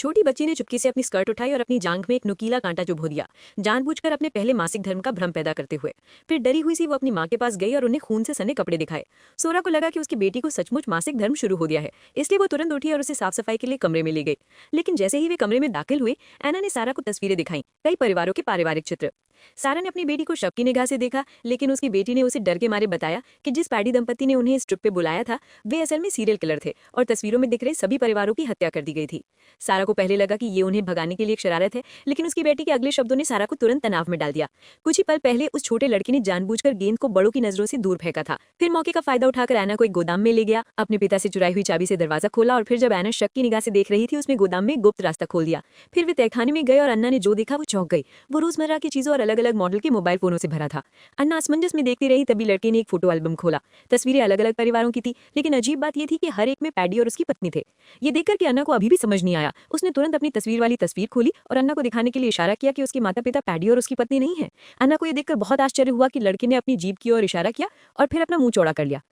छोटी बच्ची ने चुपके से अपनी स्कर्ट उठाई और अपनी जांघ में एक नुकीला कांटा चुभो दिया, जानबूझकर अपने पहले मासिक धर्म का भ्रम पैदा करते हुए। फिर डरी हुई सी वो अपनी माँ के पास गई और उन्हें खून से सने कपड़े दिखाए। सोरा को लगा कि उसकी बेटी को सचमुच मासिक धर्म शुरू हो गया है, इसलिए वो तुरंत उठी और उसे साफ सफाई के लिए कमरे में ले गई। लेकिन जैसे ही वे कमरे में दाखिल हुए, एना ने सारा को तस्वीरें दिखाई, कई परिवारों के पारिवारिक चित्र। सारा ने अपनी बेटी को शक की निगाह से देखा, लेकिन उसकी बेटी ने उसे डर के मारे बताया कि जिस पैडी दंपति ने उन्हें इस ट्रिप पे बुलाया था, वे असल में सीरियल किलर थे और तस्वीरों में दिख रहे सभी परिवारों की हत्या कर दी गई थी। सारा को पहले लगा कि ये उन्हें भगाने के लिए एक शरारत है, लेकिन उसकी बेटी के अगले शब्दों ने सारा को तुरंत तनाव में डाल दिया। कुछ ही पल पहले उस छोटे लड़के ने जानबूझकर गेंद को बड़ों की नजरों से दूर फेंका था। फिर मौके का फायदा उठाकर एना को एक गोदाम में ले गया, अपने पिता से चुराई हुई चाबी से दरवाजा खोला और फिर जब एना शक की निगाह से देख रही थी, उसमें गोदाम में गुप्त रास्ता खोल दिया। फिर वे तहखाने में गए और अन्ना ने जो देखा वो चौंक गई। वो रोजमर्रा की चीजों और अलग अलग मॉडल के मोबाइल फोनों से भरा था। अन्ना असमंजस में देखती रही, तभी लड़के ने एक फोटो एल्बम खोला। तस्वीरें अलग अलग परिवारों की थी, लेकिन अजीब बात यह थी कि हर एक में पैडी और उसकी पत्नी थे। ये देखकर कि अन्ना को अभी भी समझ नहीं आया, उसने तुरंत अपनी तस्वीर वाली तस्वीर खोली और अन्ना को दिखाने के लिए इशारा किया कि उसके माता पिता पैडी और उसकी पत्नी नहीं है। अन्ना को यह देखकर बहुत आश्चर्य हुआ कि लड़के ने अपनी जीभ की ओर इशारा किया और फिर अपना मुंह चौड़ा कर लिया।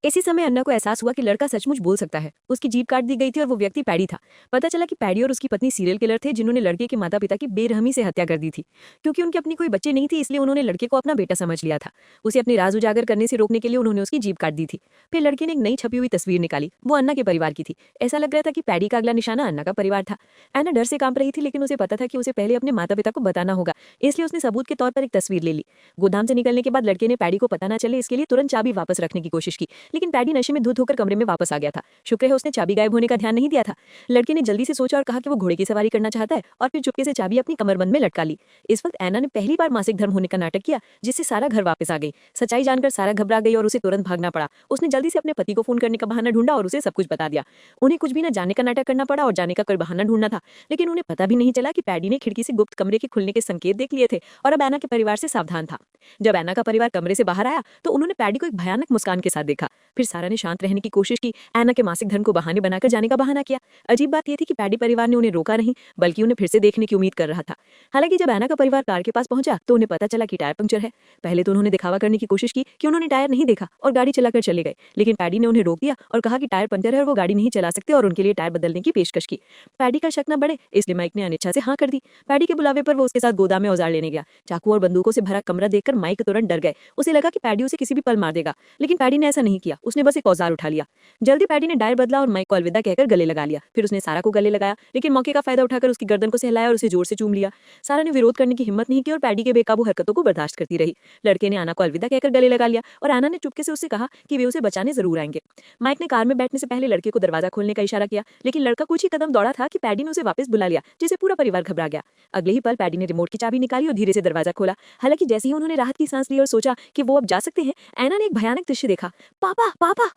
इसी समय अन्ना को एहसास हुआ कि लड़का सचमुच बोल सकता है। उसकी जीभ काट दी गई थी और वो व्यक्ति पैडी था। पता चला कि पैडी और उसकी पत्नी सीरियल किलर थे, जिन्होंने लड़के के माता पिता की बेरहमी से हत्या कर दी थी। क्योंकि उनके अपनी कोई बच्चे नहीं थे, इसलिए उन्होंने लड़के को अपना बेटा समझ लिया था। उसे अपने राज उजागर करने से रोकने के लिए उन्होंने उसकी जीभ काट दी थी। फिर लड़के ने एक नई छपी हुई तस्वीर निकाली, वो अन्ना के परिवार की थी। ऐसा लग रहा था कि पैडी का अगला निशाना अन्ना का परिवार था। अन्ना डर से कांप रही थी, लेकिन उसे पता था कि उसे पहले अपने माता पिता को बताना होगा, इसलिए उसने सबूत के तौर पर एक तस्वीर ले ली। गोदाम से निकलने के बाद लड़के ने पैडी को पता न चले इसके लिए तुरंत चाबी वापस रखने की कोशिश की, लेकिन पैडी नशे में धुत होकर कमरे में वापस आ गया था। शुक्र है उसने चाबी गायब होने का ध्यान नहीं दिया था। लड़के ने जल्दी से सोचा और कहा कि वो घोड़े की सवारी करना चाहता है और फिर चुपके से चाबी अपनी कमरबंद में लटका ली। इस वक्त एना ने पहली बार मासिक धर्म होने का नाटक किया, जिससे सारा घर वापस आ गई। सच्चाई जानकर सारा घबरा गई और उसे तुरंत भागना पड़ा। उसने जल्दी से अपने पति को फोन करने का बहाना ढूंढा और उसे सब कुछ बता दिया। उन्हें कुछ भी न जाने का नाटक करना पड़ा और जाने का कोई बहाना ढूंढना था, लेकिन उन्हें पता भी नहीं चला कि पैडी ने खिड़की से गुप्त कमरे के खुलने के संकेत देख लिए थे और अब एना के परिवार से सावधान था। जब एना का परिवार कमरे से बाहर आया तो उन्होंने पैडी को एक भयानक मुस्कान के साथ देखा। फिर सारा ने शांत रहने की कोशिश की, एना के मासिक धर्म को बहाने बनाकर जाने का बहाना किया। अजीब बात यह थी कि पैडी परिवार ने उन्हें रोका नहीं, बल्कि उन्हें फिर से देखने की उम्मीद कर रहा था। हालांकि जब एना का परिवार कार के पास पहुंचा तो उन्हें पता चला कि टायर पंक्चर है। पहले तो उन्होंने दिखावा करने की कोशिश की कि उन्होंने टायर नहीं देखा और गाड़ी चलाकर चले गए, लेकिन पैडी ने उन्हें रोक दिया और कहा कि टायर पंक्चर है और वो गाड़ी नहीं चला सकते और उनके लिए टायर बदलने की पेशकश की। पैडी का शक न बढ़े, इसलिए माइक ने अनिच्छा से हाँ कर दी। पैडी के बुलावे पर वो उसके साथ गोदाम में औजार लेने गया। चाकू और बंदूकों से भरा कमरा देखकर माइक तुरंत डर गए। उसे लगा कि पैडी उसे किसी भी पल मार देगा, लेकिन पैडी ने ऐसा नहीं किया। उसने बस एक औजार उठा लिया। जल्दी पैडी ने टायर बदला और माइक को अलविदा कहकर गले लगा लिया। फिर उसने सारा को गले लगाया, लेकिन मौके का फायदा उठाकर उसकी गर्दन को सहलाया और उसे जोर से चूम लिया। सारा ने विरोध करने की हिम्मत नहीं की और पैडी के बेकाबू हरकतों को बर्दाश्त करती रही। लड़के ने आना को अलविदा कहकर गले लगा लिया और आना ने चुपके से उससे कहा कि वे उसे बचाने जरूर आएंगे। माइक ने कार में बैठने से पहले लड़के को दरवाजा खोलने का इशारा किया, लेकिन लड़का कुछ ही कदम दौड़ा था कि पैडी ने उसे वापस बुला लिया, जिससे पूरा परिवार घबरा गया। अगले ही पल पैडी ने रिमोट की चाबी निकाली और धीरे से दरवाजा खोला। हालांकि जैसे ही उन्होंने राहत की सांस ली और सोचा कि वो अब जा सकते हैं, एना ने एक भयानक दृश्य देखा। पापा पापा!